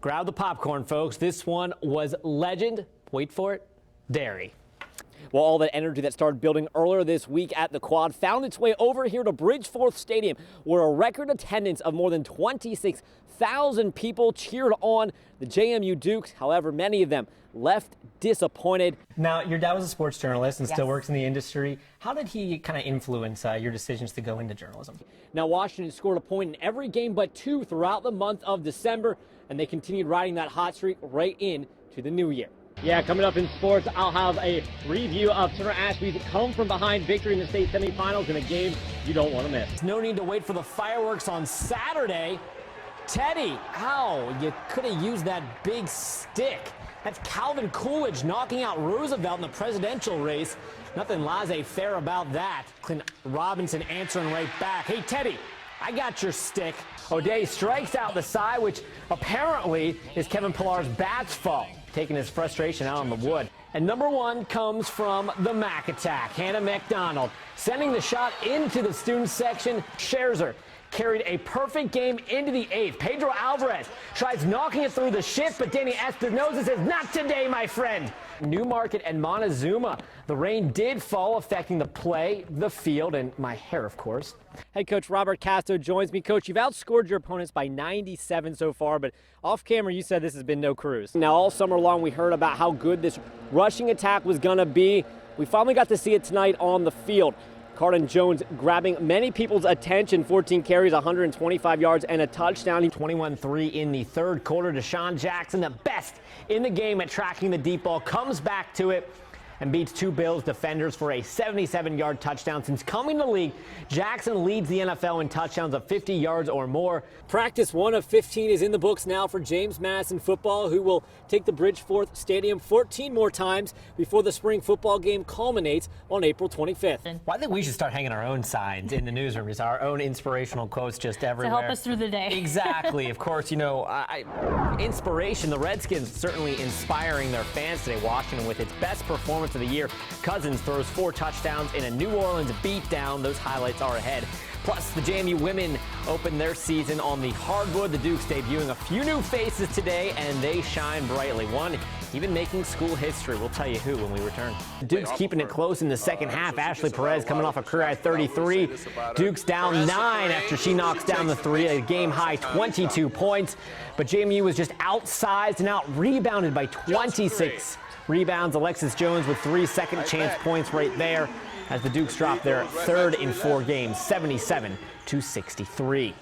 Grab the popcorn, folks. This one was legend. Wait for it. Dairy. Well, all that energy that started building earlier this week at the Quad found its way over here to Bridgeforth Stadium, where a record attendance of more than 26,000 people cheered on the JMU Dukes. However, many of them left disappointed. Now, your dad was a sports journalist and still works in the industry. How did he kind of influence your decisions to go into journalism? Now, Washington scored a point in every game but two throughout the month of December, and they continued riding that hot streak right into the new year. Yeah, coming up in sports, I'll have a review of Turner Ashby's come from behind victory in the state semifinals in a game you don't want to miss. No need to wait for the fireworks on Saturday. Teddy, how you could have used that big stick. That's Calvin Coolidge knocking out Roosevelt in the presidential race. Nothing laissez-faire about that. Clint Robinson answering right back. Hey, Teddy, I got your stick. O'Day strikes out the side, which apparently is Kevin Pillar's bat's fault, taking his frustration out on the wood. And number one comes from the Mac attack. Hannah McDonald sending the shot into the student section. Scherzer carried a perfect game into the eighth. Pedro Alvarez tries knocking it through the shift, but Danny Espinosa says, not today, my friend. Newmarket and Montezuma. The rain did fall, affecting the play, the field, and my hair, of course. Head coach Robert Castro joins me. Coach, you've outscored your opponents by 97 so far, but off camera you said this has been no cruise. Now, all summer long we heard about how good this rushing attack was going to be. We finally got to see it tonight on the field. Carden Jones grabbing many people's attention. 14 carries, 125 yards, and a touchdown. 21-3 in the third quarter. Deshaun Jackson, the best in the game at tracking the deep ball, comes back to it and beats two Bills defenders for a 77-yard touchdown. Since coming to the league, Jackson leads the NFL in touchdowns of 50 yards or more. Practice 1 of 15 is in the books now for James Madison football, who will take the Bridgeforth Stadium 14 more times before the spring football game culminates on April 25th. Well, I think we should start hanging our own signs in the newsroom, just our own inspirational quotes just everywhere. To help us through the day. Exactly. Of course, you know, inspiration. The Redskins certainly inspiring their fans today. Washington with its best performance of the year. Cousins throws 4 touchdowns in a New Orleans beatdown. Those highlights are ahead. Plus, the JMU women open their season on the hardwood. The Dukes debuting a few new faces today, and they shine brightly. One even making school history. We'll tell you who when we return. The Dukes keeping it close in the second half. Ashley Perez coming off a career-high 33. Dukes down 9 after she knocks down the 3. A game-high 22 points. But JMU was just outsized and out-rebounded by 26 rebounds. Alexis Jones with 3 second-chance points right there as the Dukes drop their third in 4 games, 77-63.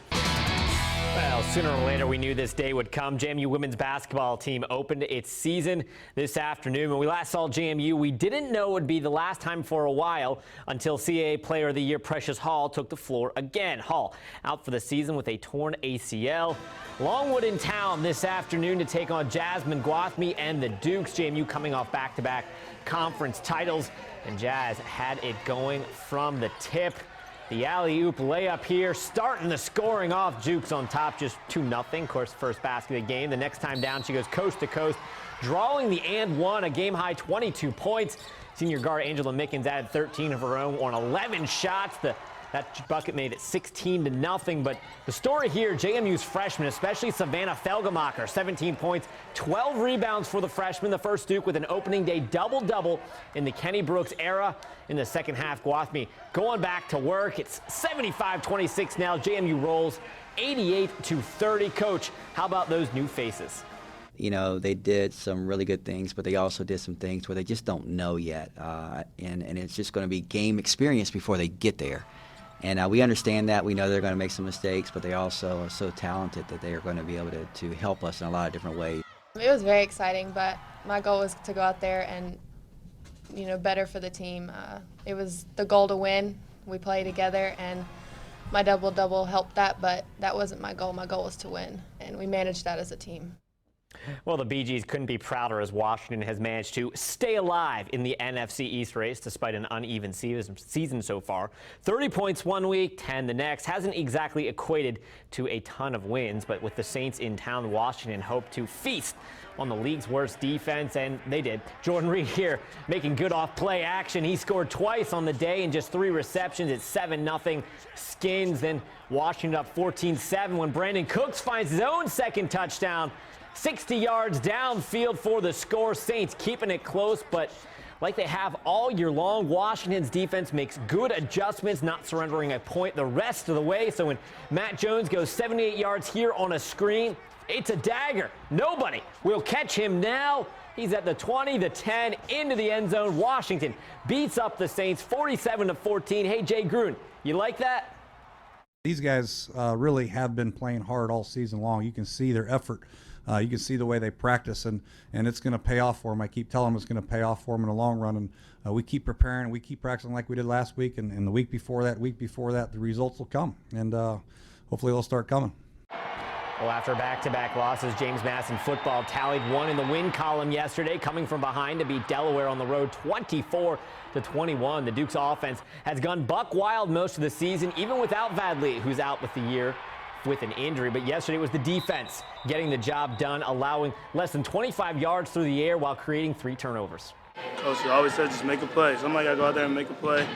Well, sooner or later, we knew this day would come. JMU women's basketball team opened its season this afternoon. When we last saw JMU, we didn't know it would be the last time for a while until CAA Player of the Year Precious Hall took the floor again. Hall out for the season with a torn ACL. Longwood in town this afternoon to take on Jasmine Gwathmey and the Dukes. JMU coming off back-to-back conference titles, and Jazz had it going from the tip. The alley-oop layup here, starting the scoring off. Dukes on top, just 2-0. Of course, first basket of the game. The next time down, she goes coast to coast, drawing the and one, a game-high 22 points. Senior guard Angela Mickens added 13 of her own on 11 shots. That bucket made it 16-0. But the story here, JMU's freshmen, especially Savannah Felgemacher, 17 points, 12 rebounds for the freshman. The first Duke with an opening day double-double in the Kenny Brooks era. In the second half, Gwathmey going back to work. It's 75-26 now. JMU rolls 88-30. Coach, how about those new faces? You know, they did some really good things, but they also did some things where they just don't know yet. And it's just going to be game experience before they get there. And we understand that. We know they're going to make some mistakes, but they also are so talented that they are going to be able to help us in a lot of different ways. It was very exciting, but my goal was to go out there and, you know, better for the team. It was the goal to win. We play together, and my double-double helped that, but that wasn't my goal. My goal was to win, and we managed that as a team. Well, the Bee Gees couldn't be prouder as Washington has managed to stay alive in the NFC East race despite an uneven season so far. 30 points one week, 10 the next. Hasn't exactly equated to a ton of wins, but with the Saints in town, Washington hoped to feast on the league's worst defense, and they did. Jordan Reed here making good off play action. He scored twice on the day in just 3 receptions. It's 7-0 Skins. Then Washington up 14-7 when Brandon Cooks finds his own second touchdown. 60 yards downfield for the score. Saints keeping it close, but like they have all year long, Washington's defense makes good adjustments, not surrendering a point the rest of the way. So when Matt Jones goes 78 yards here on a screen, it's a dagger. Nobody will catch him now. He's at the 20, the 10, into the end zone. Washington beats up the Saints 47-14. Hey, Jay Gruden, you like that? These guys really have been playing hard all season long. You can see their effort. You can see the way they practice, and it's going to pay off for them. I keep telling them it's going to pay off for them in the long run, and we keep preparing. We keep practicing like we did last week, and the week before that, the results will come, and hopefully they'll start coming. Well, after back-to-back losses, James Madison football tallied one in the win column yesterday, coming from behind to beat Delaware on the road 24-21. The Duke's offense has gone buck wild most of the season, even without Vadli, who's out with the year with an injury. But yesterday it was the defense getting the job done, allowing less than 25 yards through the air while creating 3 turnovers. Coach always says just make a play. Somebody got to go out there and make a play.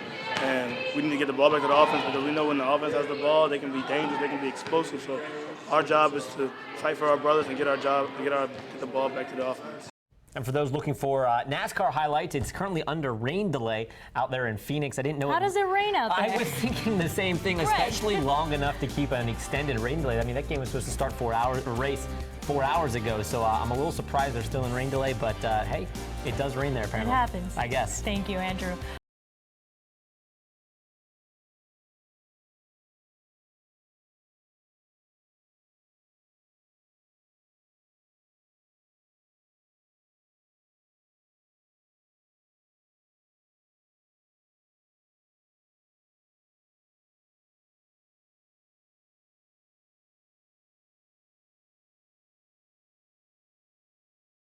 And we need to get the ball back to the offense because we know when the offense has the ball, they can be dangerous, they can be explosive. So our job is to fight for our brothers and get the ball back to the offense. And for those looking for NASCAR highlights, it's currently under rain delay out there in Phoenix. I didn't know. How does it rain out there? I was thinking the same thing, especially long enough to keep an extended rain delay. I mean, that game was supposed to start 4 hours ago, so I'm a little surprised they're still in rain delay, but hey, it does rain there apparently. It happens. I guess. Thank you, Andrew.